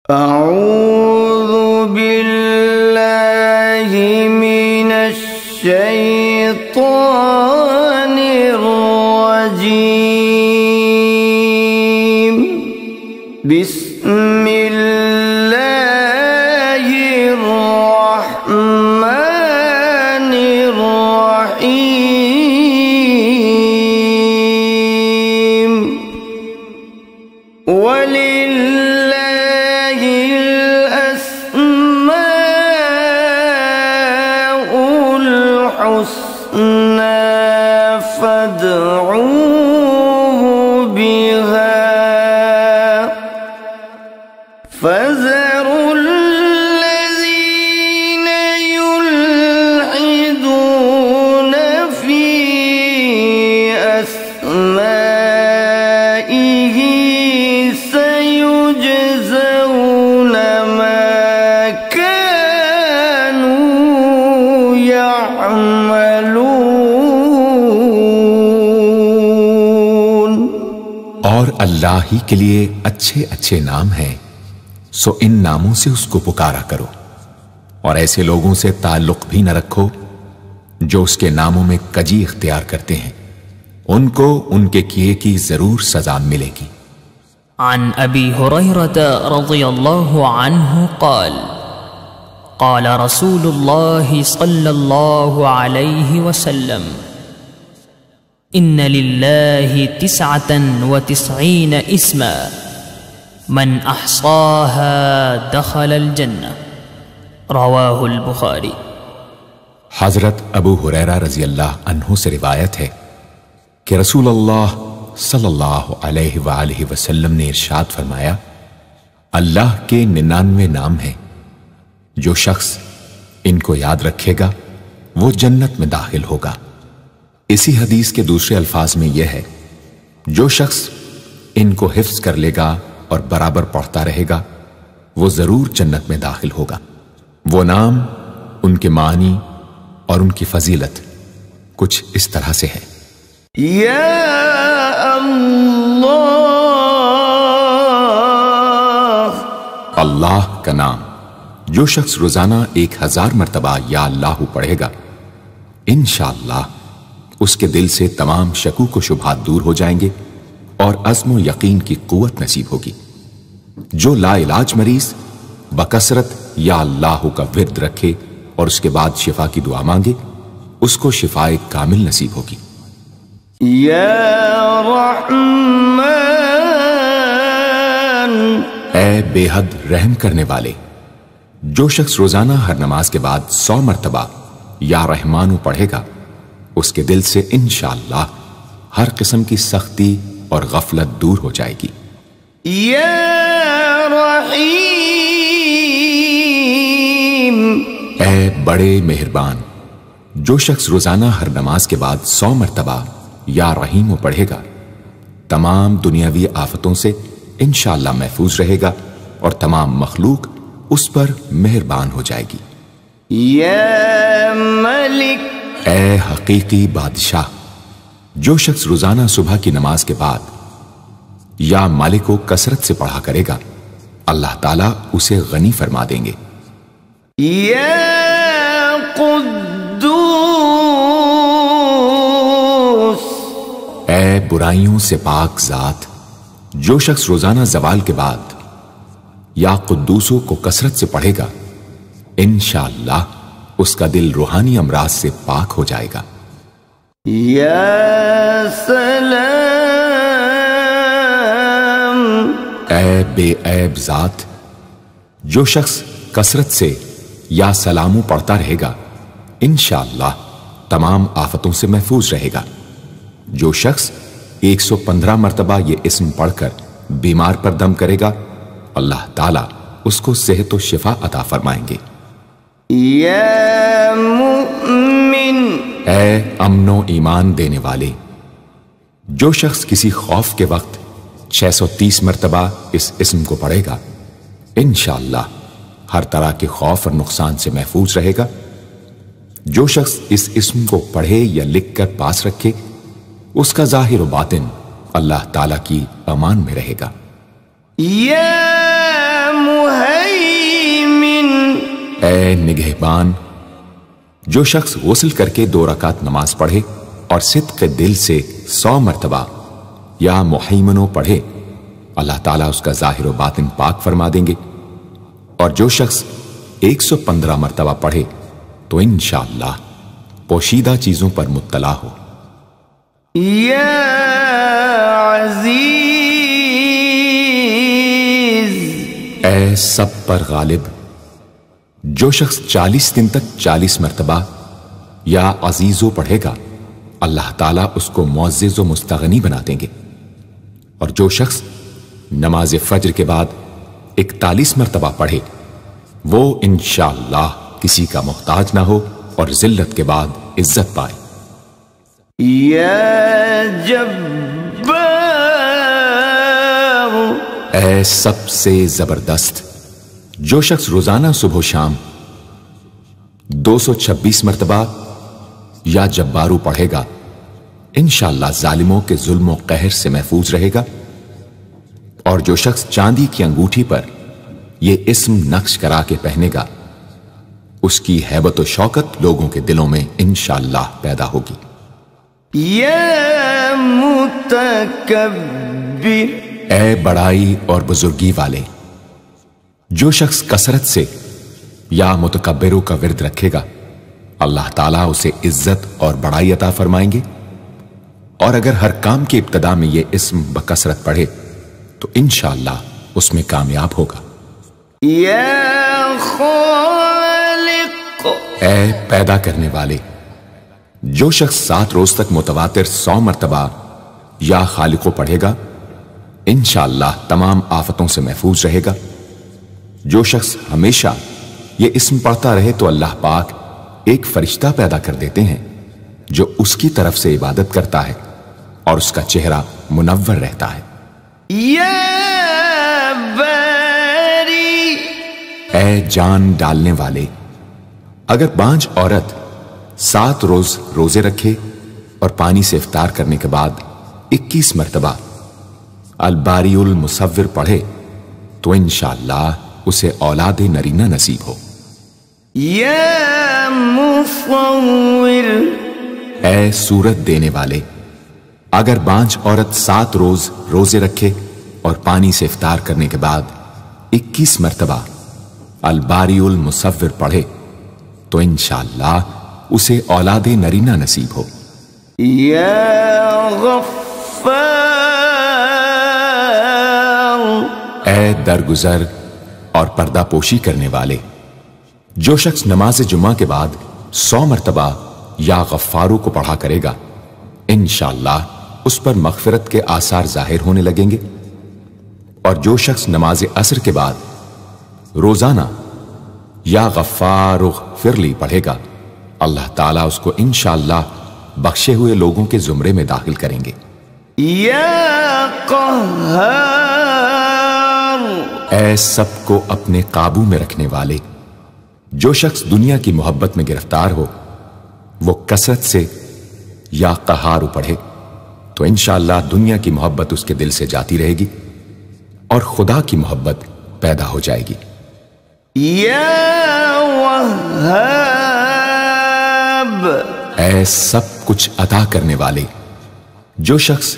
اعوذ باللہ من الشیطان الرجیم بسم اللہ الرحمن الرحیم وَلِلَّهِ الْأَسْمَاءُ الْحُسْنَى فَادْعُوهُ بِهَا فَذَرُوا الَّذِينَ يُلْحِدُونَ فِي أَسْمَائِهِ سَيُجْزَوْنَ مَا كَانُوا يَعْمَلُونَ۔ اور اللہ ہی کے لیے اچھے اچھے نام ہیں، سو ان ناموں سے اس کو پکارا کرو، اور ایسے لوگوں سے تعلق بھی نہ رکھو جو اس کے ناموں میں کجی اختیار کرتے ہیں، ان کو ان کے کیے کی ضرور سزا ملے گی۔ عن ابی ہریرہ رضی اللہ عنہ قال قال رسول اللہ صلی اللہ علیہ وسلم ان للہ 99 اسما من احصاها دخل الجنہ، رواہ البخاری۔ حضرت ابو ہریرہ رضی اللہ عنہ سے روایت ہے کہ رسول اللہ صلی اللہ علیہ وآلہ وسلم نے ارشاد فرمایا، اللہ کے 99 نام ہیں، جو شخص ان کو یاد رکھے گا وہ جنت میں داخل ہوگا۔ اسی حدیث کے دوسرے الفاظ میں یہ ہے، جو شخص ان کو حفظ کر لے گا اور برابر پڑھتا رہے گا وہ ضرور جنت میں داخل ہوگا۔ وہ نام، ان کے معنی اور ان کی فضیلت کچھ اس طرح سے ہے۔ یا اللہ، اللہ کا نام جو شخص روزانہ 1000 مرتبہ یا اللہ پڑھے گا، انشاءاللہ اس کے دل سے تمام شکوک و شبہات دور ہو جائیں گے اور عزم و یقین کی قوت نصیب ہوگی۔ جو لا علاج مریض بکثرت یا اللہ کا ورد رکھے اور اس کے بعد شفا کی دعا مانگے، اس کو شفائے کامل نصیب ہوگی۔ یا رحمان، اے بے حد رحم کرنے والے، جو شخص روزانہ ہر نماز کے بعد 100 مرتبہ یا رحمانو پڑھے گا، اس کے دل سے انشاءاللہ ہر قسم کی سختی اور غفلت دور ہو جائے گی۔ یا رحیم، اے بڑے مہربان، جو شخص روزانہ ہر نماز کے بعد 100 مرتبہ یا رحیم پڑھے گا، تمام دنیاوی آفتوں سے انشاءاللہ محفوظ رہے گا اور تمام مخلوق اس پر مہربان ہو جائے گی۔ یا ملک، اے حقیقی بادشاہ، جو شخص روزانہ صبح کی نماز کے بعد یا مالک کو کثرت سے پڑھا کرے گا، اللہ تعالیٰ اسے غنی فرما دیں گے۔ یا قدوس، اے برائیوں سے پاک ذات، جو شخص روزانہ زوال کے بعد یا قدوسو کو کثرت سے پڑھے گا، انشاءاللہ اس کا دل روحانی امراض سے پاک ہو جائے گا۔ یا سلام، اے بے عیب ذات، جو شخص کثرت سے یا سلامو پڑھتا رہے گا، انشاءاللہ تمام آفتوں سے محفوظ رہے گا۔ جو شخص 115 مرتبہ یہ اسم پڑھ کر بیمار پر دم کرے گا، اللہ تعالیٰ اس کو صحت و شفا عطا فرمائیں گے۔ یا مؤمن، اے امن و ایمان دینے والے، جو شخص کسی خوف کے وقت 630 مرتبہ اس اسم کو پڑھے گا، انشاءاللہ ہر طرح کے خوف اور نقصان سے محفوظ رہے گا۔ جو شخص اس اسم کو پڑھے یا لکھ کر پاس رکھے، اس کا ظاہر و باطن اللہ تعالیٰ کی امان میں رہے گا۔ یا مهيمن اے نگہبان، جو شخص غسل کر کے 2 رکعت نماز پڑھے اور صدق دل سے 100 مرتبہ یا محیمنو پڑھے، اللہ تعالیٰ اس کا ظاہر و باطن پاک فرما دیں گے. اور جو شخص 115 مرتبہ پڑھے تو انشاءاللہ پوشیدہ چیزوں پر مطلع ہو. یا عزیز، اے سب پر غالب، جو شخص 40 دن تک 40 مرتبہ یا عزیزو پڑھے گا، اللہ تعالیٰ اس کو معزز و مستغنی بنا دیں گے. اور جو شخص نماز فجر کے بعد 41 مرتبہ پڑھے، وہ انشاءاللہ کسی کا محتاج نہ ہو اور ذلت کے بعد عزت پائے. یا جبار، اے سب سے زبردست، جو شخص روزانہ صبح و شام 226 مرتبہ یا جبارو پڑھے گا، انشاءاللہ ظالموں کے ظلم و قہر سے محفوظ رہے گا. اور جو شخص چاندی کی انگوٹھی پر یہ اسم نقش کرا کے پہنے گا، اس کی ہیبت و شوکت لوگوں کے دلوں میں انشاءاللہ پیدا ہوگی. یا متکبر، اے بڑائی اور بزرگی والے، جو شخص کثرت سے یا متکبروں کا ورد رکھے گا، اللہ تعالیٰ اسے عزت اور بڑائی عطا فرمائیں گے. اور اگر ہر کام کی ابتدا میں یہ اسم بکثرت پڑھے تو انشاءاللہ اس میں کامیاب ہوگا. یا خالق، اے پیدا کرنے والے، جو شخص 7 روز تک متواتر 100 مرتبہ یا خالقو پڑھے گا، انشاءاللہ تمام آفتوں سے محفوظ رہے گا. جو شخص ہمیشہ یہ اسم پڑھتا رہے تو اللہ پاک ایک فرشتہ پیدا کر دیتے ہیں جو اس کی طرف سے عبادت کرتا ہے اور اس کا چہرہ منور رہتا ہے. یا باری، اے جان ڈالنے والے، اگر بانجھ عورت 7 روز روزے رکھے اور پانی سے افطار کرنے کے بعد 21 مرتبہ الباری المصور پڑھے تو انشاءاللہ اسے اولاد نرینہ نصیب ہو. یا مصور، اے صورت دینے والے، اگر بانجھ عورت 7 روز روزے رکھے اور پانی سے افطار کرنے کے بعد 21 مرتبہ الباری المصور پڑھے تو انشاءاللہ اسے اولاد نرینہ نصیب ہو. یا غفار، اے درگزر اور پردہ پوشی کرنے والے، جو شخص نماز جمعہ کے بعد 100 مرتبہ یا غفارو کو پڑھا کرے گا، انشاءاللہ اس پر مغفرت کے آثار ظاہر ہونے لگیں گے. اور جو شخص نماز عصر کے بعد روزانہ یا غفار اغفر لی پڑھے گا، اللہ تعالیٰ اس کو انشاءاللہ بخشے ہوئے لوگوں کے زمرے میں داخل کریں گے. یا قہار، اے سب کو اپنے قابو میں رکھنے والے، جو شخص دنیا کی محبت میں گرفتار ہو وہ کثرت سے یا قہار پڑھے تو انشاءاللہ دنیا کی محبت اس کے دل سے جاتی رہے گی اور خدا کی محبت پیدا ہو جائے گی. یا وہاب، اے سب کچھ عطا کرنے والے، جو شخص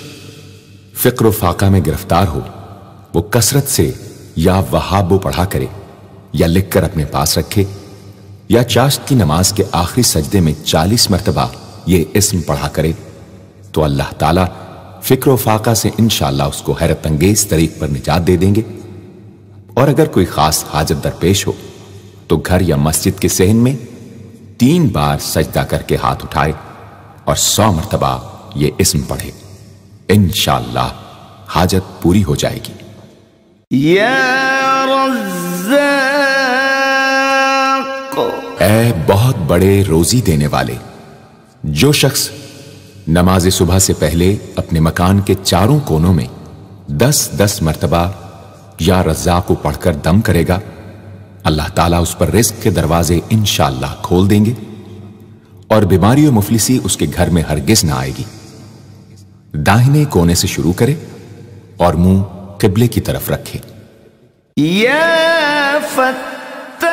فقر و فاقہ میں گرفتار ہو وہ کثرت سے یا وہاب پڑھا کرے یا لکھ کر اپنے پاس رکھے یا چاشت کی نماز کے آخری سجدے میں 40 مرتبہ یہ اسم پڑھا کرے تو اللہ تعالیٰ فکر و فاقہ سے انشاءاللہ اس کو حیرت انگیز طریق پر نجات دے دیں گے. اور اگر کوئی خاص حاجت درپیش ہو تو گھر یا مسجد کے صحن میں 3 بار سجدہ کر کے ہاتھ اٹھائے اور 100 مرتبہ یہ اسم پڑھے، انشاءاللہ حاجت پوری ہو جائے گی. یا رزاق، اے بہت بڑے روزی دینے والے، جو شخص نماز صبح سے پہلے اپنے مکان کے چاروں کونوں میں 10 مرتبہ یا رزاق کو پڑھ کر دم کرے گا، اللہ تعالیٰ اس پر رزق کے دروازے انشاءاللہ کھول دیں گے اور بیماری و مفلسی اس کے گھر میں ہرگز نہ آئے گی. داہنے کونے سے شروع کرے اور منہ قبلے کی طرف رکھے. یا فتاح.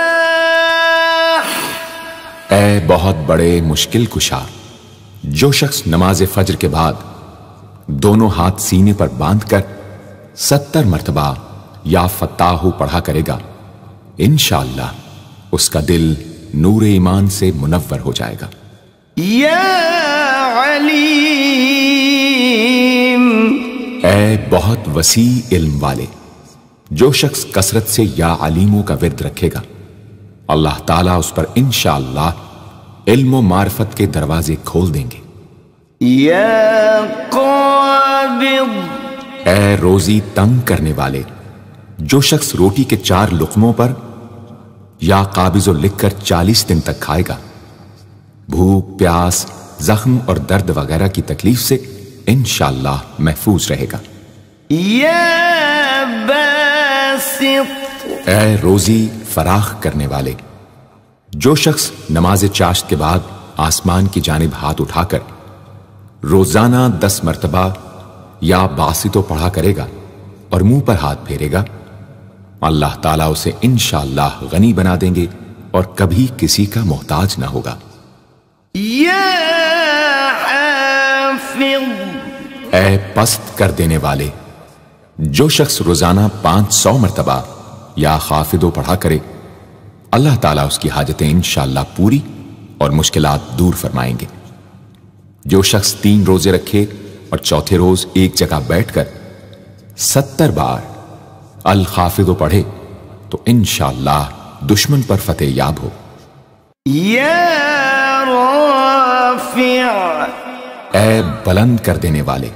اے بہت بڑے مشکل کشا، جو شخص نماز فجر کے بعد دونوں ہاتھ سینے پر باندھ کر 70 مرتبہ یا فتاح پڑھا کرے گا، انشاءاللہ اس کا دل نور ایمان سے منور ہو جائے گا۔ یا علیم، اے بہت وسیع علم والے، جو شخص کثرت سے یا علیموں کا ورد رکھے گا، اللہ تعالیٰ اس پر انشاءاللہ علم و معرفت کے دروازے کھول دیں گے۔ یا قابض، اے روزی تنگ کرنے والے، جو شخص روٹی کے 4 لقموں پر یا قابض و لکھ کر 40 دن تک کھائے گا، بھوک، پیاس، زخم اور درد وغیرہ کی تکلیف سے انشاءاللہ محفوظ رہے گا۔ یا باسط، اے روزی فراخ کرنے والے، جو شخص نماز چاشت کے بعد آسمان کی جانب ہاتھ اٹھا کر روزانہ 10 مرتبہ یا باسطو پڑھا کرے گا اور منہ پر ہاتھ پھیرے گا، اللہ تعالیٰ اسے انشاءاللہ غنی بنا دیں گے اور کبھی کسی کا محتاج نہ ہوگا۔ یا حافظ، اے پست کر دینے والے، جو شخص روزانہ 500 مرتبہ یا خافضو پڑھا کرے، اللہ تعالیٰ اس کی حاجتیں انشاءاللہ پوری اور مشکلات دور فرمائیں گے۔ جو شخص 3 روزے رکھے اور چوتھے روز ایک جگہ بیٹھ کر 70 بار الخافضو پڑھے تو انشاءاللہ دشمن پر فتح یاب ہو۔ یا رافع، اے بلند کر دینے والے،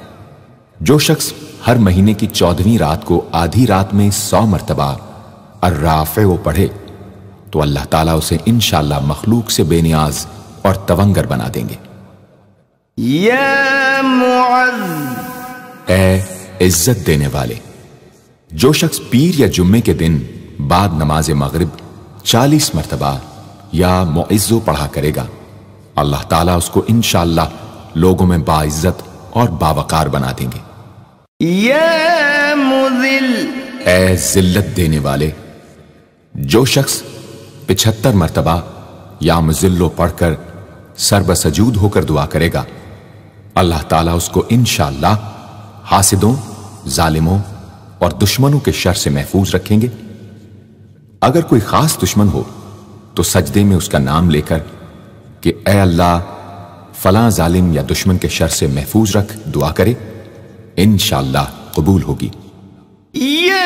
جو شخص ہر مہینے کی 14ویں رات کو آدھی رات میں 100 مرتبہ الرافع پڑھے تو اللہ تعالیٰ اسے انشاءاللہ مخلوق سے بے نیاز اور تونگر بنا دیں گے۔ یا معز، اے عزت دینے والے، جو شخص پیر یا جمعے کے دن بعد نماز مغرب 40 مرتبہ یا معزو پڑھا کرے گا، اللہ تعالیٰ اس کو انشاءاللہ لوگوں میں باعزت اور باوقار بنا دیں گے۔ یا مذل، اے ذلت دینے والے، جو شخص 75 مرتبہ یا مذلو پڑھ کر سر بسجود ہو کر دعا کرے گا، اللہ تعالیٰ اس کو انشاءاللہ حاسدوں، ظالموں اور دشمنوں کے شر سے محفوظ رکھیں گے۔ اگر کوئی خاص دشمن ہو تو سجدے میں اس کا نام لے کر کہ اے اللہ فلاں ظالم یا دشمن کے شر سے محفوظ رکھ دعا کرے، انشاءاللہ قبول ہوگی۔ یا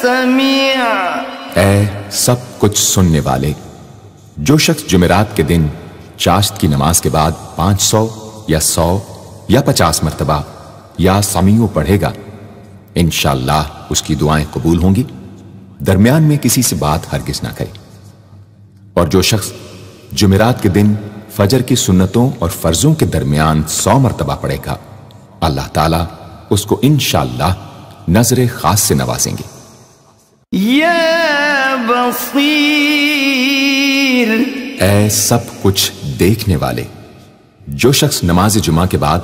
سمیع، اے سب کچھ سننے والے، جو شخص جمعرات کے دن چاشت کی نماز کے بعد 500 یا 100 یا 50 مرتبہ یا سمیع پڑھے گا، انشاءاللہ اس کی دعائیں قبول ہوں گی، درمیان میں کسی سے بات ہرگز نہ کرے۔ اور جو شخص جمعرات کے دن فجر کی سنتوں اور فرضوں کے درمیان 100 مرتبہ پڑھے گا، اللہ تعالیٰ اس کو انشاءاللہ نظر خاص سے نوازیں گے۔ یا بصیر، اے سب کچھ دیکھنے والے، جو شخص نماز جمعہ کے بعد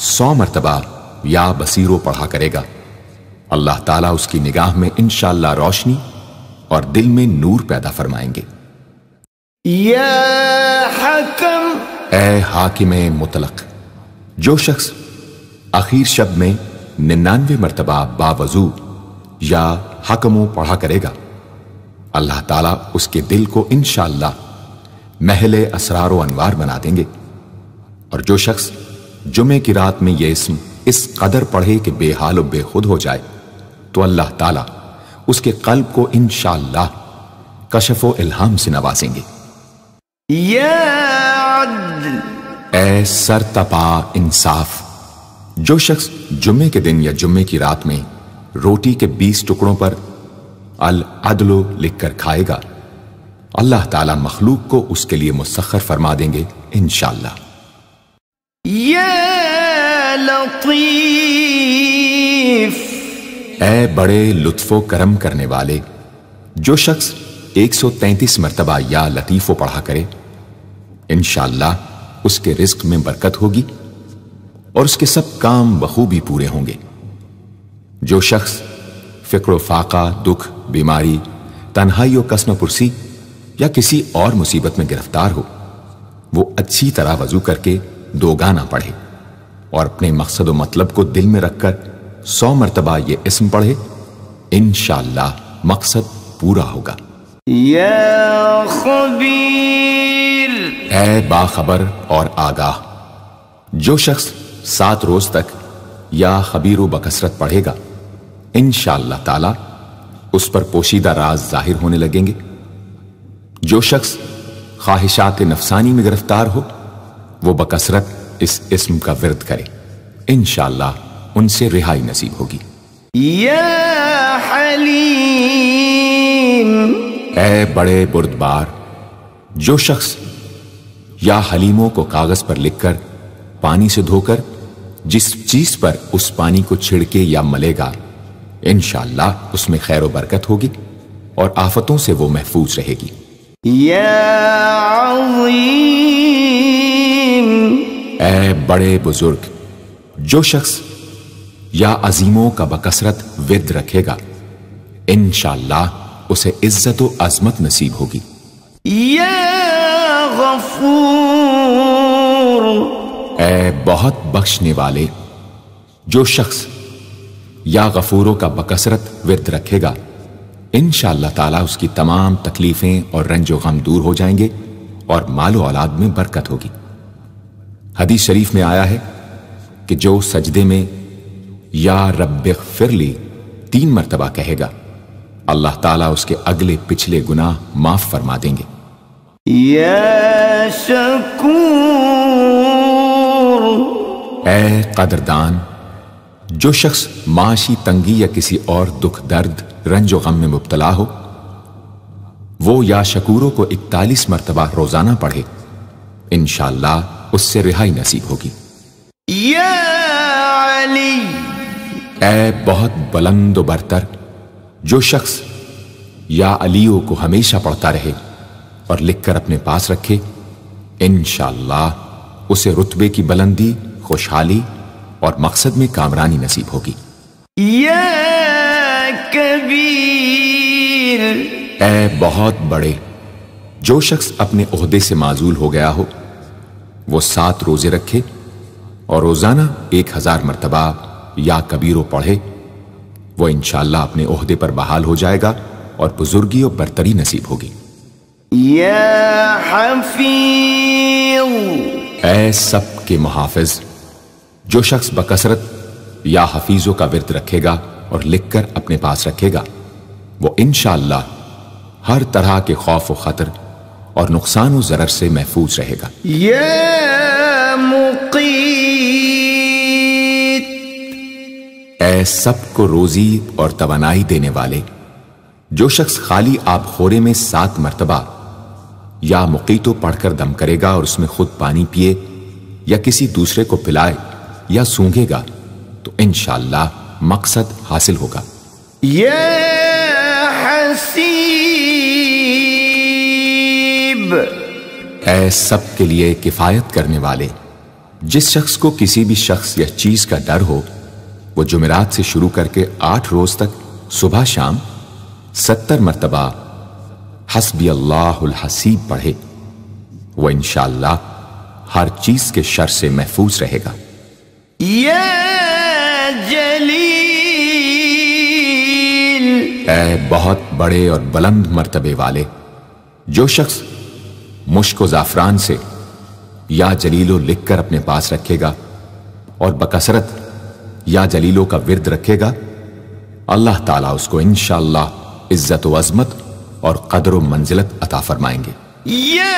100 مرتبہ یا بصیرو پڑھا کرے گا، اللہ تعالیٰ اس کی نگاہ میں انشاءاللہ روشنی اور دل میں نور پیدا فرمائیں گے۔ یا حکم، اے حاکم مطلق، جو شخص آخر شب میں 99 مرتبہ باوضو یا حکمو پڑھا کرے گا، اللہ تعالیٰ اس کے دل کو انشاءاللہ محل اسرار و انوار بنا دیں گے۔ اور جو شخص جمعے کی رات میں یہ اسم اس قدر پڑھے کہ بے حال و بے خود ہو جائے تو اللہ تعالیٰ اس کے قلب کو انشاءاللہ کشف و الہام سے نوازیں گے۔ یا عدل، اے سر تپا انصاف، جو شخص جمعے کے دن یا جمعے کی رات میں روٹی کے 20 ٹکڑوں پر العدل لکھ کر کھائے گا، اللہ تعالیٰ مخلوق کو اس کے لیے مسخر فرما دیں گے انشاءاللہ۔ یا لطیف، اے بڑے لطف و کرم کرنے والے، جو شخص 133 مرتبہ یا لطیفو پڑھا کرے، انشاءاللہ اس کے رزق میں برکت ہوگی اور اس کے سب کام بخوبی پورے ہوں گے۔ جو شخص فقر و فاقہ، دکھ، بیماری، تنہائی و کسم پرسی یا کسی اور مصیبت میں گرفتار ہو، وہ اچھی طرح وضو کر کے دوگانا پڑھے اور اپنے مقصد و مطلب کو دل میں رکھ کر 100 مرتبہ یہ اسم پڑھے، انشاءاللہ مقصد پورا ہوگا۔ یا خبیر، اے باخبر اور آگاہ، جو شخص 7 روز تک یا خبیر و بکثرت پڑھے گا، انشاءاللہ تعالی اس پر پوشیدہ راز ظاہر ہونے لگیں گے۔ جو شخص خواہشات نفسانی میں گرفتار ہو، وہ بکثرت اس اسم کا ورد کرے، انشاءاللہ ان سے رہائی نصیب ہوگی۔ یا حلیم، اے بڑے بردبار، جو شخص یا حلیموں کو کاغذ پر لکھ کر پانی سے دھو کر جس چیز پر اس پانی کو چھڑکے یا ملے گا، انشاءاللہ اس میں خیر و برکت ہوگی اور آفتوں سے وہ محفوظ رہے گی۔ یا عظیم، اے بڑے بزرگ، جو شخص یا عظیموں کا بکثرت ورد رکھے گا، انشاءاللہ اسے عزت و عظمت نصیب ہوگی۔ یا غفور، اے بہت بخشنے والے، جو شخص یا غفوروں کا بکثرت ورد رکھے گا، انشاءاللہ تعالیٰ اس کی تمام تکلیفیں اور رنج و غم دور ہو جائیں گے اور مال و اولاد میں برکت ہوگی۔ حدیث شریف میں آیا ہے کہ جو سجدے میں یا رب اغفر لی 3 مرتبہ کہے گا، اللہ تعالیٰ اس کے اگلے پچھلے گناہ معاف فرما دیں گے۔ یا شکور، اے قدردان، جو شخص معاشی تنگی یا کسی اور دکھ درد رنج و غم میں مبتلا ہو، وہ یا شکوروں کو 41 مرتبہ روزانہ پڑھے، انشاءاللہ اس سے رہائی نصیب ہوگی۔ یا علی، اے بہت بلند و برتر، جو شخص یا علیوں کو ہمیشہ پڑھتا رہے اور لکھ کر اپنے پاس رکھے، انشاءاللہ اسے رتبے کی بلندی، خوشحالی اور مقصد میں کامرانی نصیب ہوگی۔ یا کبیر، اے بہت بڑے، جو شخص اپنے عہدے سے معزول ہو گیا ہو، وہ 7 روزے رکھے اور روزانہ 1000 مرتبہ یا کبیرو پڑھے، وہ انشاءاللہ اپنے عہدے پر بحال ہو جائے گا اور بزرگی و برتری نصیب ہوگی۔ یا حفیظ، اے سب کے محافظ، جو شخص بکثرت یا حفیظوں کا ورد رکھے گا اور لکھ کر اپنے پاس رکھے گا، وہ انشاءاللہ ہر طرح کے خوف و خطر اور نقصان و ضرر سے محفوظ رہے گا۔ یا مقیت، اے سب کو روزی اور توانائی دینے والے، جو شخص خالی آب خورے میں 7 مرتبہ یا مقیتو پڑھ کر دم کرے گا اور اس میں خود پانی پیے یا کسی دوسرے کو پلائے یا سونگے گا، تو انشاءاللہ مقصد حاصل ہوگا۔ یا حسیب، اے سب کے لیے کفایت کرنے والے، جس شخص کو کسی بھی شخص یا چیز کا ڈر ہو، وہ جمعرات سے شروع کر کے 8 روز تک صبح شام 70 مرتبہ حسبی اللہ الحسیب پڑھے، وہ انشاءاللہ ہر چیز کے شر سے محفوظ رہے گا۔ یا جلیل، اے بہت بڑے اور بلند مرتبے والے، جو شخص مشک و زعفران سے یا جلیلو لکھ کر اپنے پاس رکھے گا اور بکثرت یا جلیلوں کا ورد رکھے گا، اللہ تعالیٰ اس کو انشاءاللہ عزت و عظمت اور قدر و منزلت عطا فرمائیں گے۔ یا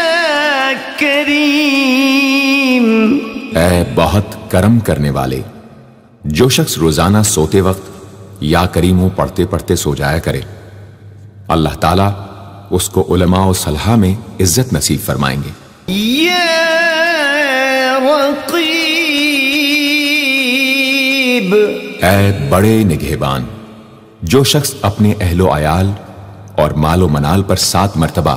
کریم، اے بہت کرم کرنے والے، جو شخص روزانہ سوتے وقت یا کریموں پڑھتے پڑھتے سو جایا کرے، اللہ تعالیٰ اس کو علماء و صلحاء میں عزت نصیب فرمائیں گے۔ یا رقیب، اے بڑے نگہبان، جو شخص اپنے اہل و عیال اور مال و منال پر 7 مرتبہ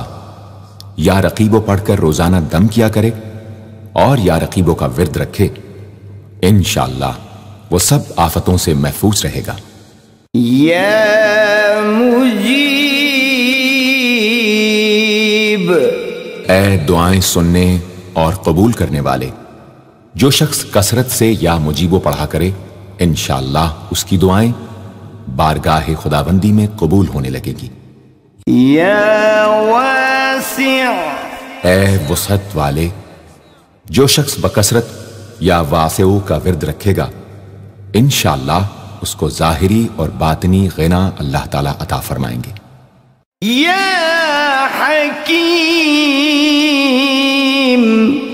یا رقیبوں پڑھ کر روزانہ دم کیا کرے اور یا رقیبوں کا ورد رکھے، انشاءاللہ وہ سب آفتوں سے محفوظ رہے گا۔ یا مجیب، اے دعائیں سننے اور قبول کرنے والے، جو شخص کثرت سے یا مجیبو پڑھا کرے انشاءاللہ اس کی دعائیں بارگاہ خداوندی میں قبول ہونے لگے گی۔ یا واسع، اے وسعت والے، جو شخص بکثرت یا واسعو کا ورد رکھے گا انشاءاللہ اس کو ظاہری اور باطنی غنا اللہ تعالیٰ عطا فرمائیں گے۔ یا حکیم،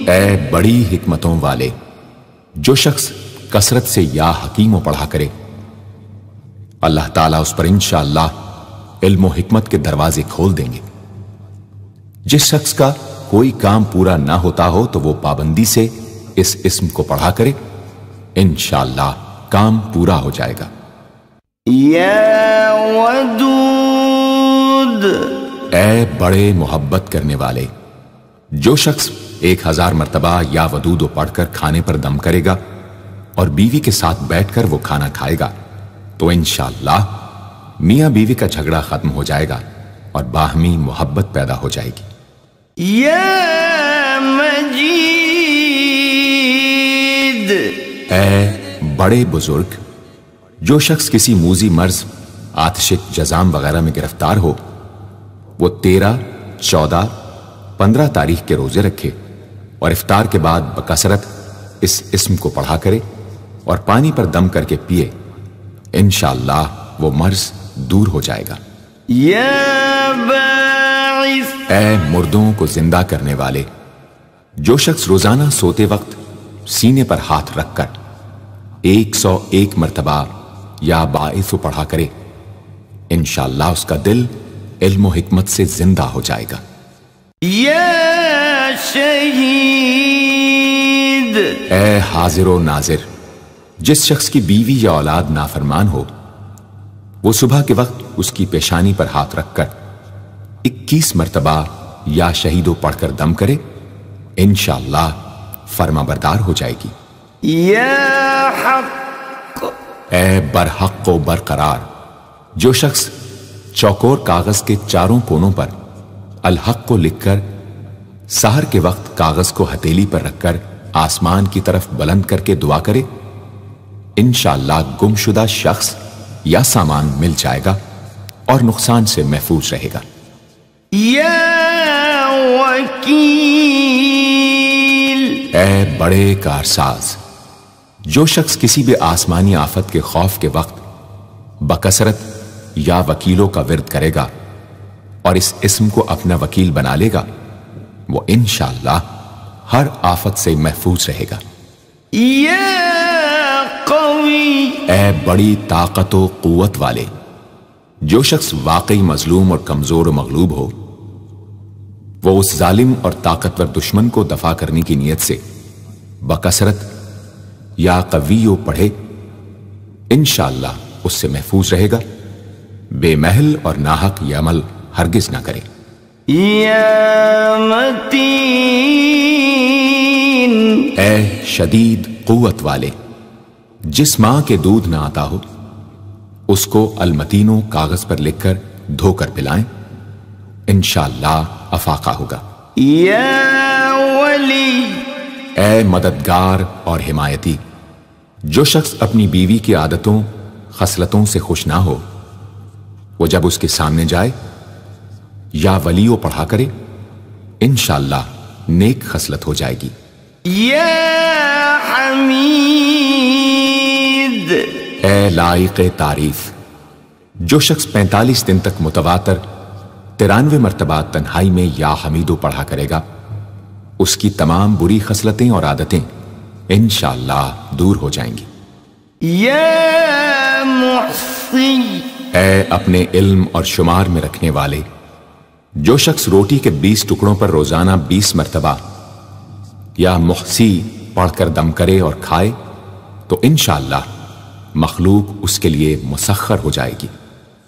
اے بڑی حکمتوں والے، جو شخص کثرت سے یا حکیموں پڑھا کرے اللہ تعالیٰ اس پر انشاءاللہ علم و حکمت کے دروازے کھول دیں گے۔ جس شخص کا کوئی کام پورا نہ ہوتا ہو تو وہ پابندی سے اس اسم کو پڑھا کرے انشاءاللہ کام پورا ہو جائے گا۔ یا ودود، اے بڑے محبت کرنے والے، جو شخص 1000 مرتبہ یا ودود پڑھ کر کھانے پر دم کرے گا اور بیوی کے ساتھ بیٹھ کر وہ کھانا کھائے گا تو انشاءاللہ میاں بیوی کا جھگڑا ختم ہو جائے گا اور باہمی محبت پیدا ہو جائے گی۔ یا مجید، اے بڑے بزرگ، جو شخص کسی موذی مرض، آتش جزام وغیرہ میں گرفتار ہو وہ 13، 14، 15 تاریخ کے روزے رکھے اور افطار کے بعد بکثرت اس اسم کو پڑھا کرے اور پانی پر دم کر کے پیے انشاءاللہ وہ مرض دور ہو جائے گا۔ یا باعث، اے مردوں کو زندہ کرنے والے، جو شخص روزانہ سوتے وقت سینے پر ہاتھ رکھ کر 101 مرتبہ یا باعث پڑھا کرے انشاءاللہ اس کا دل علم و حکمت سے زندہ ہو جائے گا۔ یا شہید، اے حاضر و ناظر، جس شخص کی بیوی یا اولاد نافرمان ہو وہ صبح کے وقت اس کی پیشانی پر ہاتھ رکھ کر 21 مرتبہ یا شہیدو پڑھ کر دم کرے انشاءاللہ فرما بردار ہو جائے گی۔ یا حق، اے برحق و برقرار، جو شخص چوکور کاغذ کے چاروں کونوں پر الحق کو لکھ کر سحر کے وقت کاغذ کو ہتھیلی پر رکھ کر آسمان کی طرف بلند کر کے دعا کرے انشاءاللہ گمشدہ شخص یا سامان مل جائے گا اور نقصان سے محفوظ رہے گا۔ یا وکیل، اے بڑے کارساز، جو شخص کسی بھی آسمانی آفت کے خوف کے وقت بکثرت یا وکیلوں کا ورد کرے گا اور اس اسم کو اپنا وکیل بنا لے گا وہ انشاءاللہ ہر آفت سے محفوظ رہے گا۔ یا قوی، اے بڑی طاقت و قوت والے، جو شخص واقعی مظلوم اور کمزور و مغلوب ہو وہ اس ظالم اور طاقتور دشمن کو دفاع کرنے کی نیت سے بکثرت یا قویو پڑھے انشاءاللہ اس سے محفوظ رہے گا، بے محل اور ناحق یہ عمل ہرگز نہ کرے۔ یا متین، اے شدید قوت والے، جس ماں کے دودھ نہ آتا ہو اس کو المتینوں کاغذ پر لکھ کر دھو کر پلائیں انشاءاللہ افاقہ ہوگا۔ یا ولی، اے مددگار اور حمایتی، جو شخص اپنی بیوی کی عادتوں خصلتوں سے خوش نہ ہو وہ جب اس کے سامنے جائے یا ولیو پڑھا کرے انشاءاللہ نیک خصلت ہو جائے گی۔ یا حمید، اے لائق تعریف، جو شخص 45 دن تک متواتر 93 مرتبہ تنہائی میں یا حمیدو پڑھا کرے گا اس کی تمام بری خصلتیں اور عادتیں انشاءاللہ دور ہو جائیں گی۔ یا محصی، اے اپنے علم اور شمار میں رکھنے والے، جو شخص روٹی کے 20 ٹکڑوں پر روزانہ 20 مرتبہ یا محصی پڑھ کر دم کرے اور کھائے تو انشاءاللہ مخلوق اس کے لیے مسخر ہو جائے گی۔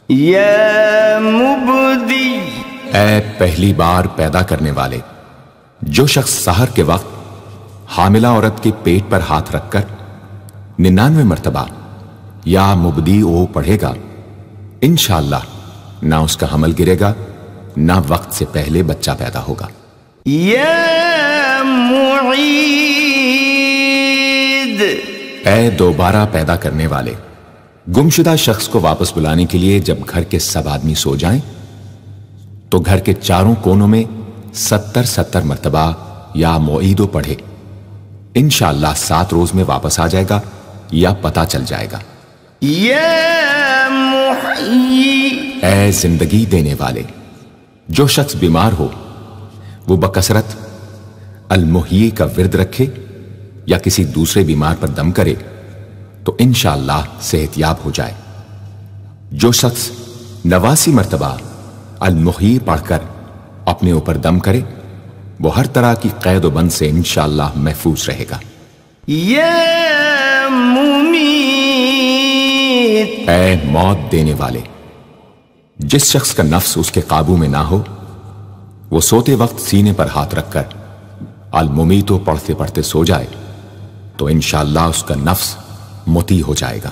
یا مبدی، اے پہلی بار پیدا کرنے والے، جو شخص سحر کے وقت حاملہ عورت کے پیٹ پر ہاتھ رکھ کر 99 مرتبہ یا مبدی او پڑھے گا انشاءاللہ نہ اس کا حمل گرے گا نہ وقت سے پہلے بچہ پیدا ہوگا۔ یا معید، اے دوبارہ پیدا کرنے والے۔ گمشدہ شخص کو واپس بلانے کے لیے جب گھر کے سب آدمی سو جائیں تو گھر کے چاروں کونوں میں 70 مرتبہ یا معیدو پڑھے۔ انشاءاللہ 7 روز میں واپس آ جائے گا یا پتہ چل جائے گا۔ یا محیی، اے زندگی دینے والے۔ جو شخص بیمار ہو وہ بکثرت المحیی کا ورد رکھے یا کسی دوسرے بیمار پر دم کرے تو انشاءاللہ صحت یاب ہو جائے۔ جو شخص 89 مرتبہ المحیی پڑھ کر اپنے اوپر دم کرے وہ ہر طرح کی قید و بند سے انشاءاللہ محفوظ رہے گا۔ یا ممیت، اے موت دینے والے۔ جس شخص کا نفس اس کے قابو میں نہ ہو وہ سوتے وقت سینے پر ہاتھ رکھ کر الممیتو پڑھتے پڑھتے سو جائے تو انشاءاللہ اس کا نفس مطیع ہو جائے گا۔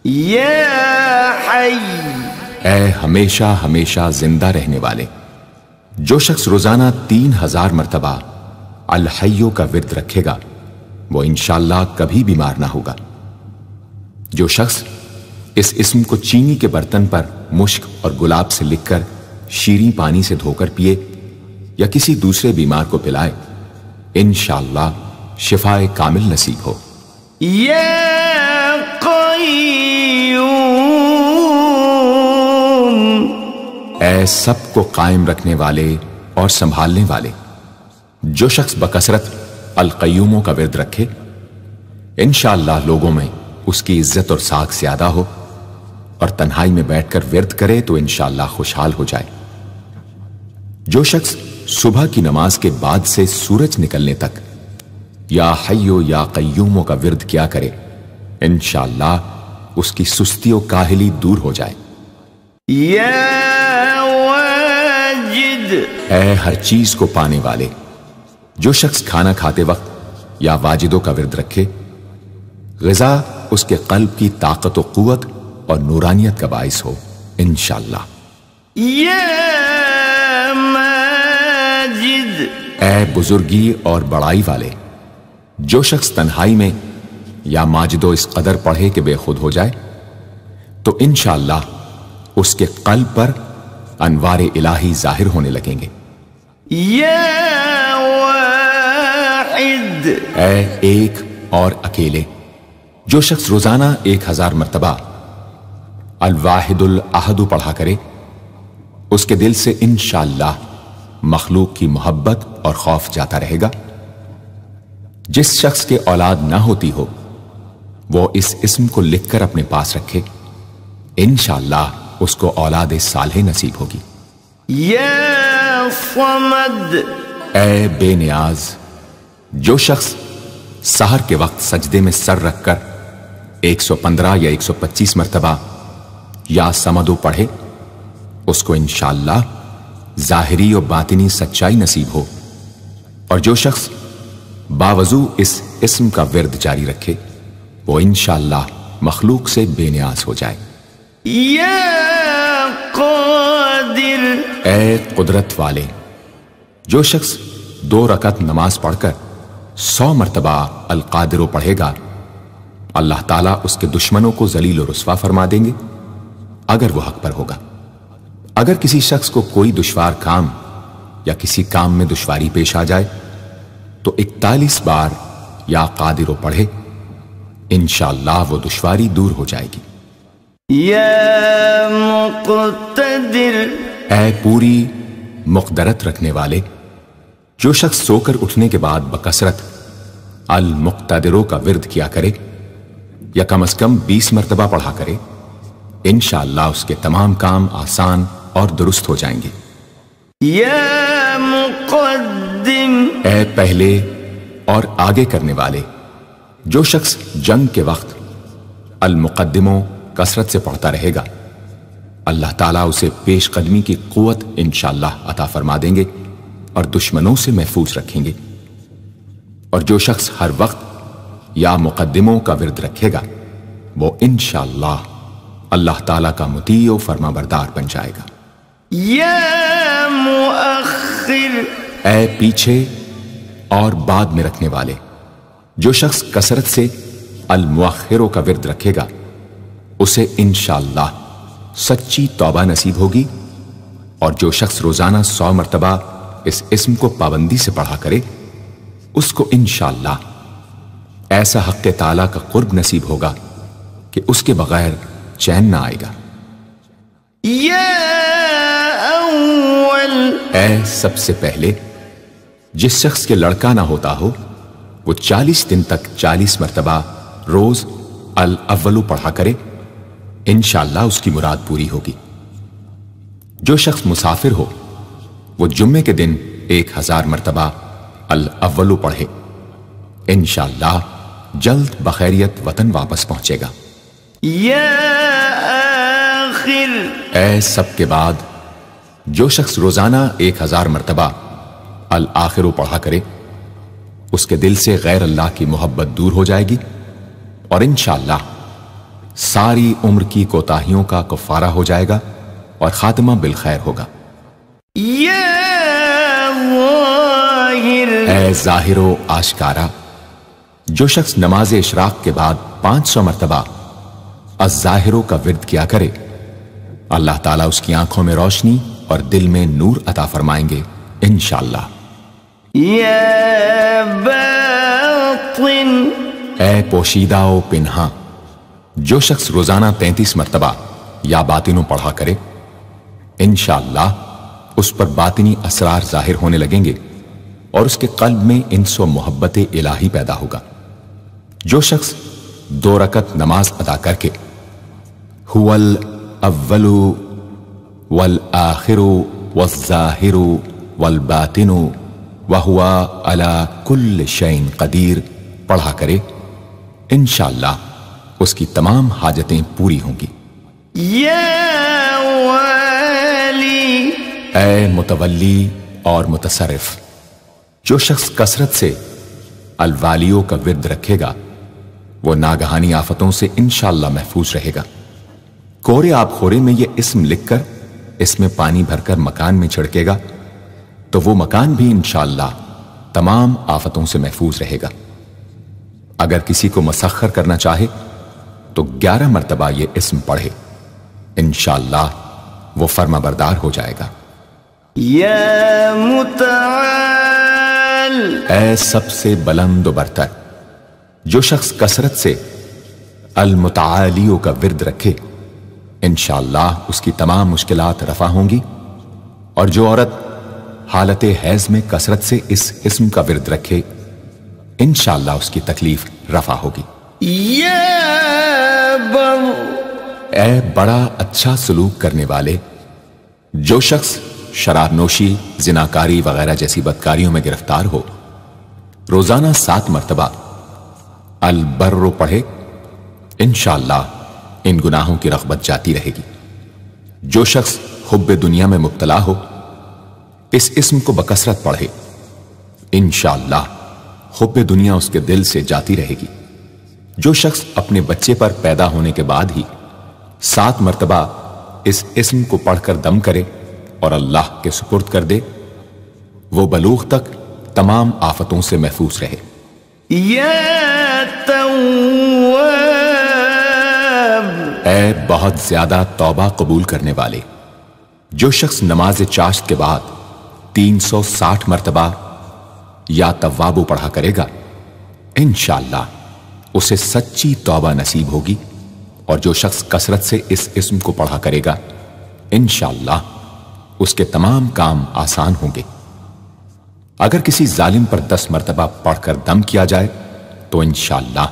یا حی، اے ہمیشہ ہمیشہ زندہ رہنے والے۔ جو شخص روزانہ 3000 مرتبہ الحیو کا ورد رکھے گا وہ انشاءاللہ کبھی بیمار نہ ہوگا۔ جو شخص اس اسم کو چینی کے برتن پر مشک اور گلاب سے لکھ کر شیریں پانی سے دھو کر پیے یا کسی دوسرے بیمار کو پلائے انشاءاللہ شفائے کامل نصیب ہو۔ یا قیوم، اے سب کو قائم رکھنے والے اور سنبھالنے والے۔ جو شخص بکثرت القیوموں کا ورد رکھے انشاءاللہ لوگوں میں اس کی عزت اور ساکھ زیادہ ہو اور تنہائی میں بیٹھ کر ورد کرے تو انشاءاللہ خوشحال ہو جائے۔ جو شخص صبح کی نماز کے بعد سے سورج نکلنے تک یا حیو یا قیوموں کا ورد کیا کرے انشاءاللہ اس کی سستی و کاہلی دور ہو جائے۔ یا واجد، اے ہر چیز کو پانے والے۔ جو شخص کھانا کھاتے وقت یا واجدوں کا ورد رکھے غذا اس کے قلب کی طاقت و قوت اور نورانیت کا باعث ہو انشاءاللہ۔ یا ماجد، اے بزرگی اور بڑائی والے۔ جو شخص تنہائی میں یا ماجدو اس قدر پڑھے کہ بے خود ہو جائے تو انشاءاللہ اس کے قلب پر انوار الہی ظاہر ہونے لگیں گے۔ یا واحد، اے ایک اور اکیلے۔ جو شخص روزانہ 1000 مرتبہ الواحد الاحد پڑھا کرے اس کے دل سے انشاءاللہ مخلوق کی محبت اور خوف جاتا رہے گا۔ جس شخص کے اولاد نہ ہوتی ہو وہ اس اسم کو لکھ کر اپنے پاس رکھے انشاءاللہ اس کو اولاد صالح نصیب ہوگی۔ یا صمد، اے بے نیاز۔ جو شخص سحر کے وقت سجدے میں سر رکھ کر 115 یا 125 مرتبہ یا سمدو پڑھے اس کو انشاءاللہ ظاہری و باطنی سچائی نصیب ہو، اور جو شخص باوضو اس اسم کا ورد جاری رکھے وہ انشاءاللہ مخلوق سے بے نیاز ہو جائے۔ یا قادر، اے قدرت والے۔ جو شخص 2 رکعت نماز پڑھ کر 100 مرتبہ القادر پڑھے گا اللہ تعالیٰ اس کے دشمنوں کو ذلیل و رسوا فرما دیں گے اگر وہ حق پر ہوگا۔ اگر کسی شخص کو کوئی دشوار کام یا کسی کام میں دشواری پیش آ جائے تو 41 بار یا قادر پڑھے انشاءاللہ وہ دشواری دور ہو جائے گی۔ یا مقتدر، اے پوری مقدرت رکھنے والے۔ جو شخص سو کر اٹھنے کے بعد بکثرت المقتدروں کا ورد کیا کرے یا کم از کم 20 مرتبہ پڑھا کرے انشاءاللہ اس کے تمام کام آسان اور درست ہو جائیں گے۔ یا مقدم، اے پہلے اور آگے کرنے والے۔ جو شخص جنگ کے وقت المقدموں کثرت سے پڑھتا رہے گا اللہ تعالیٰ اسے پیش قدمی کی قوت انشاءاللہ عطا فرما دیں گے اور دشمنوں سے محفوظ رکھیں گے۔ اور جو شخص ہر وقت یا مقدموں کا ورد رکھے گا وہ انشاءاللہ اللہ تعالیٰ کا مطیع و فرما بردار بن جائے گا۔ یا مؤخر، اے پیچھے اور بعد میں رکھنے والے، جو شخص کثرت سے المؤخروں کا ورد رکھے گا اسے انشاءاللہ سچی توبہ نصیب ہوگی، اور جو شخص روزانہ 100 مرتبہ اس اسم کو پابندی سے پڑھا کرے اس کو انشاءاللہ ایسا حق تعالی کا قرب نصیب ہوگا کہ اس کے بغیر چین نہ آئے گا۔ یا اول، اے سب سے پہلے جس شخص کے لڑکا نہ ہوتا ہو وہ 40 دن تک 40 مرتبہ روز الاولو پڑھا کرے، انشاءاللہ اس کی مراد پوری ہوگی۔ جو شخص مسافر ہو وہ جمعے کے دن 1000 مرتبہ الاولو پڑھے، انشاءاللہ جلد بخیریت وطن واپس پہنچے گا۔ یا آخر، اے سب کے بعد جو شخص روزانہ 1000 مرتبہ الآخرو پڑھا کرے اس کے دل سے غیر اللہ کی محبت دور ہو جائے گی، اور انشاءاللہ ساری عمر کی کوتاہیوں کا کفارہ ہو جائے گا اور خاتمہ بالخیر ہوگا۔ یا ظاہر، اے ظاہر و آشکارا، جو شخص نماز اشراق کے بعد 500 مرتبہ الظاہرو کا ورد کیا کرے اللہ تعالیٰ اس کی آنکھوں میں روشنی اور دل میں نور عطا فرمائیں گے انشاءاللہ۔ یا باطن، اے پوشیدہ و پنہاں، جو شخص روزانہ 33 مرتبہ یا باطنوں پڑھا کرے انشاءاللہ اس پر باطنی اسرار ظاہر ہونے لگیں گے اور اس کے قلب میں انس و محبت الہی پیدا ہوگا۔ جو شخص 2 رکعت نماز ادا کر کے هو الاول والآخر والظاہر والباطن وهو على كل شيء قدیر پڑھا کرے انشاءاللہ اس کی تمام حاجتیں پوری ہوں گی۔ یا والی، اے متولی اور متصرف، جو شخص کثرت سے الوالیوں کا ورد رکھے گا وہ ناگہانی آفتوں سے انشاءاللہ محفوظ رہے گا۔ کورے آب خورے میں یہ اسم لکھ کر اس میں پانی بھر کر مکان میں چھڑکے گا تو وہ مکان بھی انشاءاللہ تمام آفتوں سے محفوظ رہے گا۔ اگر کسی کو مسخر کرنا چاہے تو 11 مرتبہ یہ اسم پڑھے، انشاءاللہ وہ فرما بردار ہو جائے گا۔ یا متعال، اے سب سے بلند و برتر، جو شخص کثرت سے المتعالیوں کا ورد رکھے انشاءاللہ اس کی تمام مشکلات رفع ہوں گی، اور جو عورت حالت حیض میں کثرت سے اس اسم کا ورد رکھے انشاءاللہ اس کی تکلیف رفع ہوگی۔ یا بر، اے بڑا اچھا سلوک کرنے والے، جو شخص شراب نوشی، زناکاری وغیرہ جیسی بدکاریوں میں گرفتار ہو روزانہ 7 مرتبہ البر پڑھے انشاءاللہ ان گناہوں کی رغبت جاتی رہے گی۔ جو شخص حب دنیا میں مبتلا ہو اس اسم کو بکثرت پڑھے انشاءاللہ حب دنیا اس کے دل سے جاتی رہے گی۔ جو شخص اپنے بچے پر پیدا ہونے کے بعد ہی 7 مرتبہ اس اسم کو پڑھ کر دم کرے اور اللہ کے سپرد کر دے وہ بلوغ تک تمام آفتوں سے محفوظ رہے۔ یا تواب، اے بہت زیادہ توبہ قبول کرنے والے، جو شخص نماز چاشت کے بعد 360 مرتبہ یا توابو پڑھا کرے گا انشاءاللہ اسے سچی توبہ نصیب ہوگی، اور جو شخص کثرت سے اس اسم کو پڑھا کرے گا انشاءاللہ اس کے تمام کام آسان ہوں گے۔ اگر کسی ظالم پر 10 مرتبہ پڑھ کر دم کیا جائے تو انشاءاللہ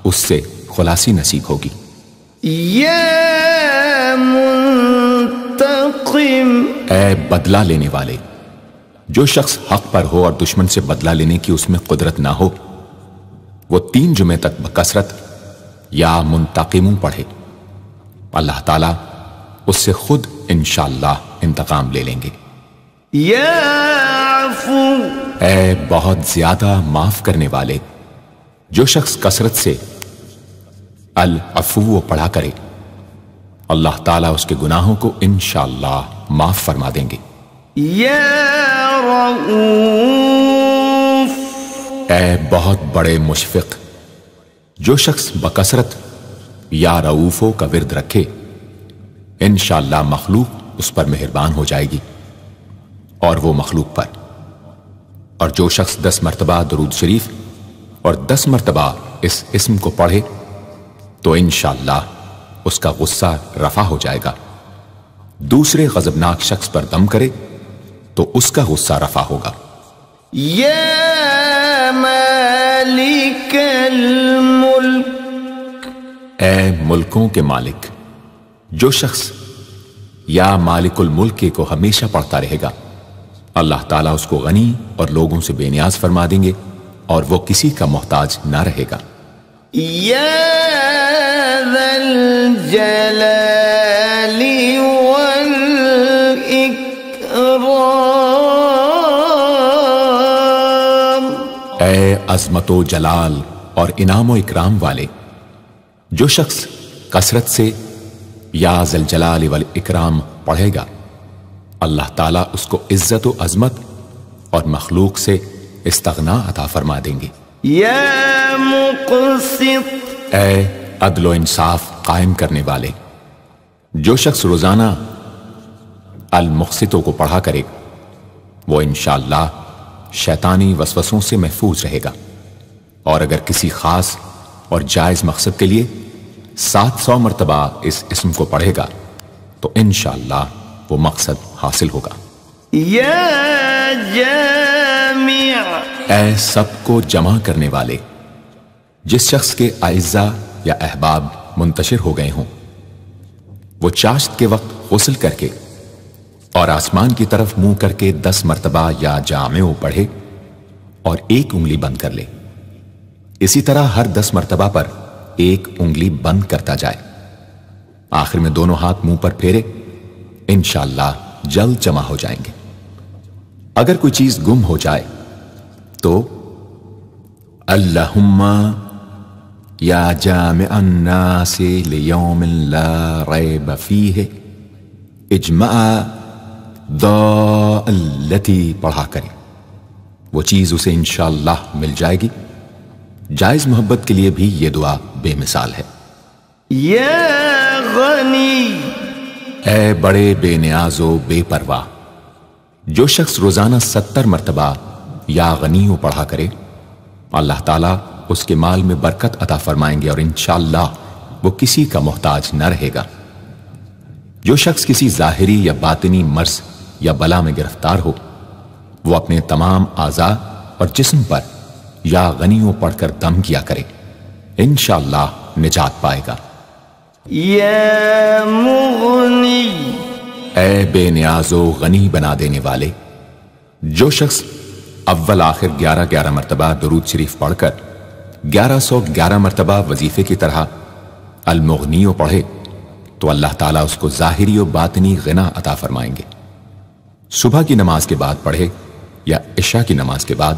اس سے خلاصی نصیب ہوگی۔ یا منتقم، اے بدلہ لینے والے، جو شخص حق پر ہو اور دشمن سے بدلہ لینے کی اس میں قدرت نہ ہو وہ 3 جمعے تک بکثرت یا منتقموں پڑھے، اللہ تعالیٰ اس سے خود انشاءاللہ انتقام لے لیں گے۔ یا عفو، اے بہت زیادہ معاف کرنے والے، جو شخص کثرت سے العفو پڑھا کرے اللہ تعالیٰ اس کے گناہوں کو انشاءاللہ معاف فرما دیں گے۔ یا رؤوف، اے بہت بڑے مشفق، جو شخص بکثرت یا رؤوفو کا ورد رکھے انشاءاللہ مخلوق اس پر مہربان ہو جائے گی اور وہ مخلوق پر، اور جو شخص 10 مرتبہ درود شریف اور 10 مرتبہ اس اسم کو پڑھے تو انشاءاللہ اس کا غصہ رفع ہو جائے گا، دوسرے غضبناک شخص پر دم کرے تو اس کا غصہ رفع ہوگا۔ یا مالک الملک، اے ملکوں کے مالک، جو شخص یا مالک الملک کو ہمیشہ پڑھتا رہے گا اللہ تعالیٰ اس کو غنی اور لوگوں سے بے نیاز فرما دیں گے اور وہ کسی کا محتاج نہ رہے گا۔ یا ذا الجلال والاکرام، اے عظمت و جلال اور انعام و اکرام والے، جو شخص کثرت سے یا ذا الجلال والاکرام پڑھے گا اللہ تعالیٰ اس کو عزت و عظمت اور مخلوق سے استغنا عطا فرما دیں گے۔ یا مقسط، اے عدل و انصاف قائم کرنے والے، جو شخص روزانہ المقسطوں کو پڑھا کرے وہ انشاءاللہ شیطانی وسوسوں سے محفوظ رہے گا، اور اگر کسی خاص اور جائز مقصد کے لیے 700 مرتبہ اس اسم کو پڑھے گا تو انشاءاللہ وہ مقصد حاصل ہوگا۔ یا جامع، اے سب کو جمع کرنے والے، جس شخص کے اعزاء یا احباب منتشر ہو گئے ہوں وہ چاشت کے وقت غسل کر کے اور آسمان کی طرف منہ کر کے 10 مرتبہ یا جامع پڑھے اور 1 انگلی بند کر لے، اسی طرح ہر 10 مرتبہ پر 1 انگلی بند کرتا جائے، آخر میں دونوں ہاتھ منہ پر پھیرے، انشاءاللہ جلد جمع ہو جائیں گے۔ اگر کوئی چیز گم ہو جائے تو اللہم یا جامع الناس لیوم لا ریب فیہ اجمع التی پڑھا کرے، وہ چیز اسے انشاءاللہ مل جائے گی۔ جائز محبت کے لیے بھی یہ دعا بے مثال ہے۔ یا غنی، اے بڑے بے نیاز و بے پرواہ، جو شخص روزانہ 70 مرتبہ یا غنی پڑھا کرے اللہ تعالیٰ اس کے مال میں برکت عطا فرمائیں گے اور انشاءاللہ وہ کسی کا محتاج نہ رہے گا۔ جو شخص کسی ظاہری یا باطنی مرض یا بلا میں گرفتار ہو وہ اپنے تمام اعضاء اور جسم پر یا غنیوں پڑھ کر دم کیا کرے، انشاءاللہ نجات پائے گا۔ یا مغنی، اے بے نیاز و غنی بنا دینے والے، جو شخص اول آخر 11 مرتبہ درود شریف پڑھ کر 1111 مرتبہ وظیفے کی طرح المغنی پڑھے تو اللہ تعالیٰ اس کو ظاہری و باطنی غنا عطا فرمائیں گے۔ صبح کی نماز کے بعد پڑھے یا عشاء کی نماز کے بعد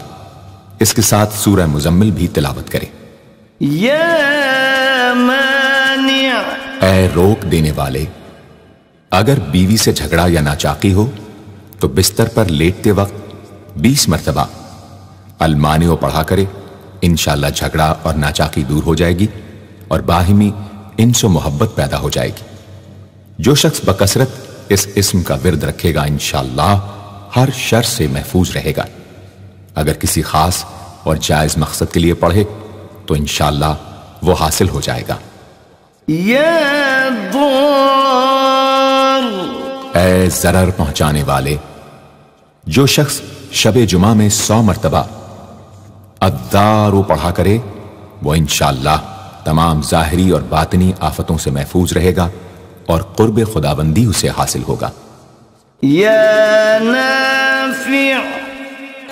اس کے ساتھ سورہ مزمل بھی تلاوت کرے۔ یا مانع، اے روک دینے والے، اگر بیوی سے جھگڑا یا ناچاقی ہو تو بستر پر لیٹتے وقت 20 مرتبہ المانع پڑھا کرے، انشاءاللہ جھگڑا اور ناچاقی دور ہو جائے گی اور باہمی انس و محبت پیدا ہو جائے گی۔ جو شخص بکثرت اس اسم کا ورد رکھے گا انشاءاللہ ہر شر سے محفوظ رہے گا، اگر کسی خاص اور جائز مقصد کے لیے پڑھے تو انشاءاللہ وہ حاصل ہو جائے گا۔ یا ضار، اے ضرر پہنچانے والے، جو شخص شب جمعہ میں 100 مرتبہ الدار پڑھا کرے وہ انشاءاللہ تمام ظاہری اور باطنی آفتوں سے محفوظ رہے گا اور قرب خداوندی اسے حاصل ہوگا۔ یا نافع،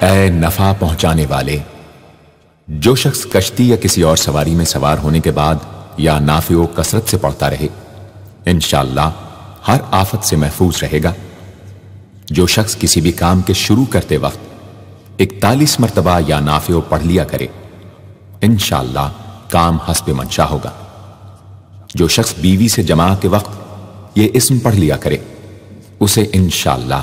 اے نفع پہنچانے والے، جو شخص کشتی یا کسی اور سواری میں سوار ہونے کے بعد یا نافع و کثرت سے پڑھتا رہے انشاءاللہ ہر آفت سے محفوظ رہے گا۔ جو شخص کسی بھی کام کے شروع کرتے وقت 41 مرتبہ یا نافع پڑھ لیا کرے انشاءاللہ کام حسب منشا ہوگا۔ جو شخص بیوی سے جماع کے وقت یہ اسم پڑھ لیا کرے اسے انشاءاللہ